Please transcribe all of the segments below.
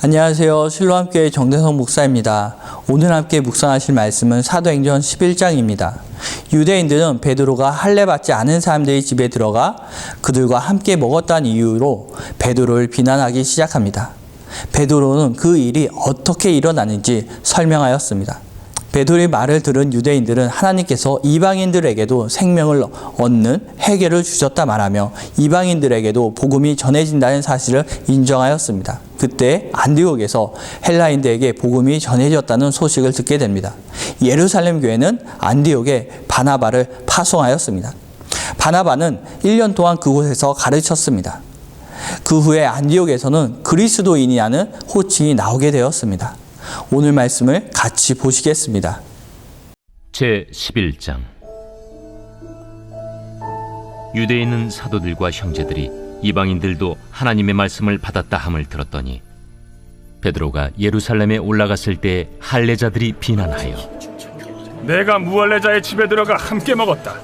안녕하세요. 실로암교회 정대성 목사입니다. 오늘 함께 묵상하실 말씀은 사도행전 11장입니다. 유대인들은 베드로가 할례받지 않은 사람들의 집에 들어가 그들과 함께 먹었다는 이유로 베드로를 비난하기 시작합니다. 베드로는 그 일이 어떻게 일어나는지 설명하였습니다. 베드로의 말을 들은 유대인들은 하나님께서 이방인들에게도 생명을 얻는 회개를 주셨다 말하며 이방인들에게도 복음이 전해진다는 사실을 인정하였습니다. 그때 안디옥에서 헬라인들에게 복음이 전해졌다는 소식을 듣게 됩니다. 예루살렘 교회는 안디옥에 바나바를 파송하였습니다. 바나바는 1년 동안 그곳에서 가르쳤습니다. 그 후에 안디옥에서는 그리스도인이라는 호칭이 나오게 되었습니다. 오늘 말씀을 같이 보시겠습니다. 제11장. 유대에 있는 사도들과 형제들이 이방인들도 하나님의 말씀을 받았다 함을 들었더니 베드로가 예루살렘에 올라갔을 때 할례자들이 비난하여 내가 무할례자의 집에 들어가 함께 먹었다.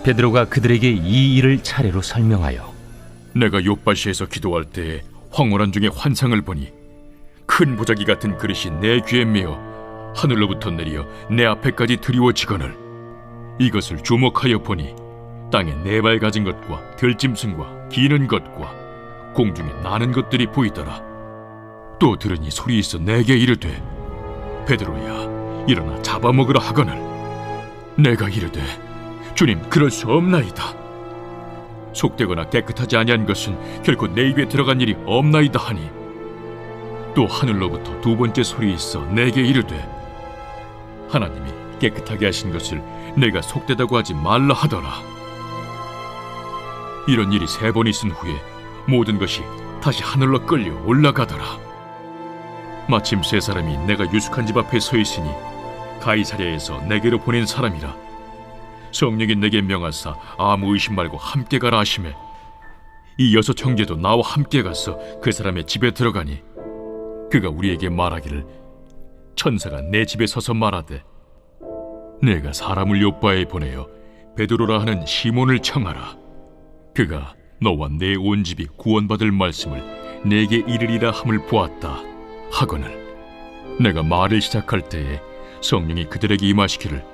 베드로가 그들에게 이 일을 차례로 설명하여 내가 요바시에서 기도할 때에 황홀한 중에 환상을 보니 큰 보자기 같은 그릇이 내 귀에 메어 하늘로부터 내려 내 앞에까지 드리워지거늘 이것을 주목하여 보니 땅에 네 발 가진 것과 들짐승과 기는 것과 공중에 나는 것들이 보이더라. 또 들으니 소리 있어 내게 이르되 베드로야 일어나 잡아먹으라 하거늘 내가 이르되 주님 그럴 수 없나이다. 속되거나 깨끗하지 아니한 것은 결코 내 입에 들어간 일이 없나이다 하니 또 하늘로부터 두 번째 소리 있어 내게 이르되 하나님이 깨끗하게 하신 것을 내가 속되다고 하지 말라 하더라. 이런 일이 3번 있은 후에 모든 것이 다시 하늘로 끌려 올라가더라. 마침 3사람이 내가 유숙한 집 앞에 서 있으니 가이사랴에서 내게로 보낸 사람이라. 성령이 내게 명하사 아무 의심 말고 함께 가라 하시매 이 6 형제도 나와 함께 가서 그 사람의 집에 들어가니 그가 우리에게 말하기를 천사가 내 집에 서서 말하되 내가 사람을 요빠에 보내어 베드로라 하는 시몬을 청하라. 그가 너와 내 온 집이 구원받을 말씀을 내게 이르리라 함을 보았다 하거늘 내가 말을 시작할 때에 성령이 그들에게 임하시기를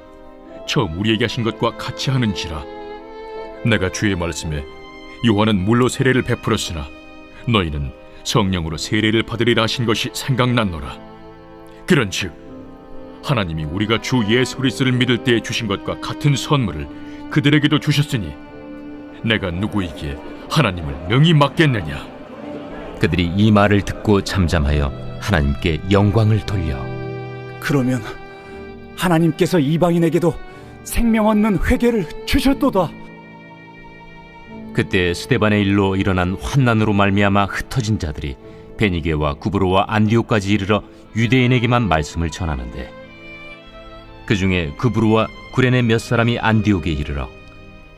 처음 우리에게 하신 것과 같이 하는지라. 내가 주의 말씀에 요한은 물로 세례를 베풀었으나 너희는 성령으로 세례를 받으리라 하신 것이 생각났노라. 그런즉 하나님이 우리가 주 예수 그리스도를 믿을 때에 주신 것과 같은 선물을 그들에게도 주셨으니 내가 누구에게 하나님을 능히 맡겠느냐. 그들이 이 말을 듣고 잠잠하여 하나님께 영광을 돌려 그러면 하나님께서 이방인에게도 생명 얻는 회개를 주셨도다. 그때 스데반의 일로 일어난 환난으로 말미암아 흩어진 자들이 베니게와 구브로와 안디옥까지 이르러 유대인에게만 말씀을 전하는데 그 중에 구브로와 구레네 몇 사람이 안디옥에 이르러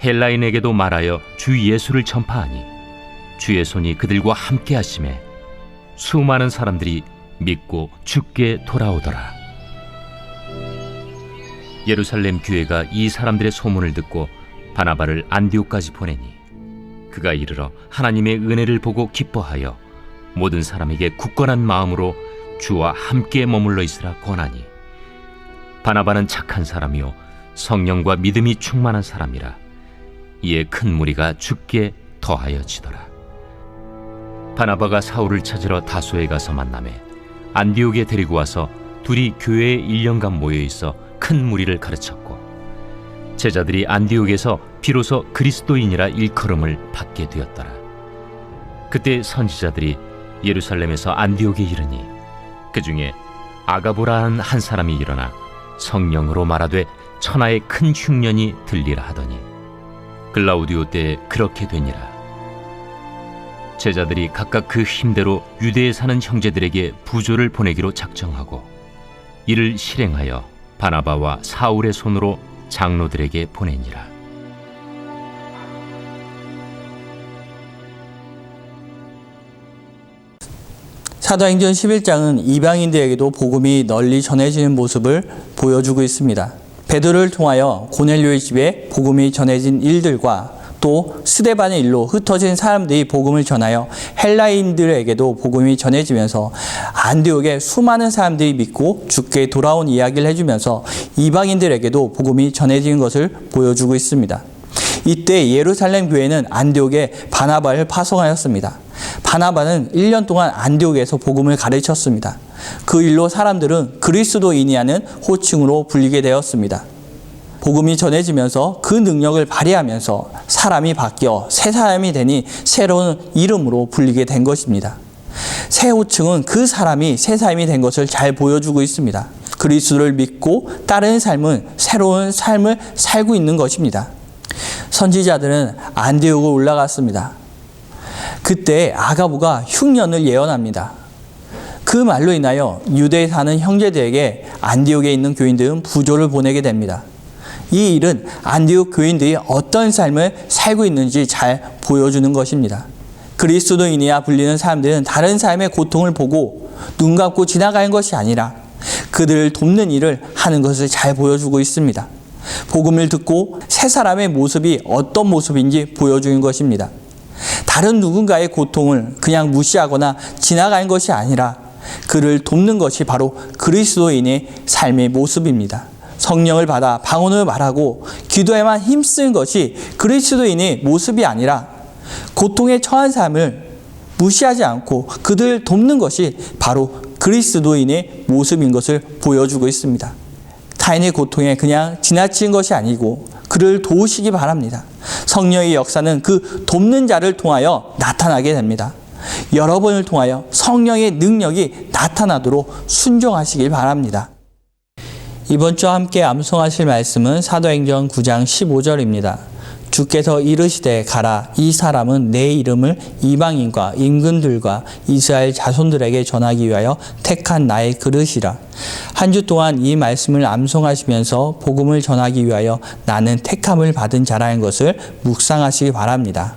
헬라인에게도 말하여 주 예수를 전파하니 주의 손이 그들과 함께 하심에 수많은 사람들이 믿고 주께 돌아오더라. 예루살렘 교회가 이 사람들의 소문을 듣고 바나바를 안디옥까지 보내니 그가 이르러 하나님의 은혜를 보고 기뻐하여 모든 사람에게 굳건한 마음으로 주와 함께 머물러 있으라 권하니 바나바는 착한 사람이요 성령과 믿음이 충만한 사람이라. 이에 큰 무리가 주께 더하여지더라. 바나바가 사울을 찾으러 다소에 가서 만나매 안디옥에 데리고 와서 둘이 교회에 1년간 모여있어 큰 무리를 가르쳤고 제자들이 안디옥에서 비로소 그리스도인이라 일컬음을 받게 되었더라. 그때 선지자들이 예루살렘에서 안디옥에 이르니 그 중에 아가보라는 한 사람이 일어나 성령으로 말하되 천하의 큰 흉년이 들리라 하더니 글라우디오 때에 그렇게 되니라. 제자들이 각각 그 힘대로 유대에 사는 형제들에게 부조를 보내기로 작정하고 이를 실행하여 바나바와 사울의 손으로 장로들에게 보내니라. 사도행전 11장은 이방인들에게도 복음이 널리 전해지는 모습을 보여주고 있습니다. 베드로를 통하여 고넬료의 집에 복음이 전해진 일들과 또 스데반의 일로 흩어진 사람들이 복음을 전하여 헬라인들에게도 복음이 전해지면서 안디옥에 수많은 사람들이 믿고 주께 돌아온 이야기를 해주면서 이방인들에게도 복음이 전해지는 것을 보여주고 있습니다. 이때 예루살렘 교회는 안디옥에 바나바를 파송하였습니다. 바나바는 1년 동안 안디옥에서 복음을 가르쳤습니다. 그 일로 사람들은 그리스도인이라는 호칭으로 불리게 되었습니다. 복음이 전해지면서 그 능력을 발휘하면서 사람이 바뀌어 새 사람이 되니 새로운 이름으로 불리게 된 것입니다. 새 호칭은 그 사람이 새 사람이 된 것을 잘 보여주고 있습니다. 그리스도를 믿고 따르는 삶은 새로운 삶을 살고 있는 것입니다. 선지자들은 안디옥에 올라갔습니다. 그때 아가부가 흉년을 예언합니다. 그 말로 인하여 유대에 사는 형제들에게 안디옥에 있는 교인들은 부조를 보내게 됩니다. 이 일은 안디옥 교인들이 어떤 삶을 살고 있는지 잘 보여주는 것입니다. 그리스도인이라 불리는 사람들은 다른 삶의 고통을 보고 눈 감고 지나가는 것이 아니라 그들을 돕는 일을 하는 것을 잘 보여주고 있습니다. 복음을 듣고 새 사람의 모습이 어떤 모습인지 보여주는 것입니다. 다른 누군가의 고통을 그냥 무시하거나 지나가는 것이 아니라 그를 돕는 것이 바로 그리스도인의 삶의 모습입니다. 성령을 받아 방언을 말하고 기도에만 힘쓰는 것이 그리스도인의 모습이 아니라 고통에 처한 사람을 무시하지 않고 그들을 돕는 것이 바로 그리스도인의 모습인 것을 보여주고 있습니다. 타인의 고통에 그냥 지나치는 것이 아니고 그를 도우시기 바랍니다. 성령의 역사는 그 돕는 자를 통하여 나타나게 됩니다. 여러분을 통하여 성령의 능력이 나타나도록 순종하시길 바랍니다. 이번 주 함께 암송하실 말씀은 사도행전 9장 15절입니다. 주께서 이르시되 가라, 이 사람은 내 이름을 이방인과 임금들과 이스라엘 자손들에게 전하기 위하여 택한 나의 그릇이라. 한 주 동안 이 말씀을 암송하시면서 복음을 전하기 위하여 나는 택함을 받은 자라는 것을 묵상하시기 바랍니다.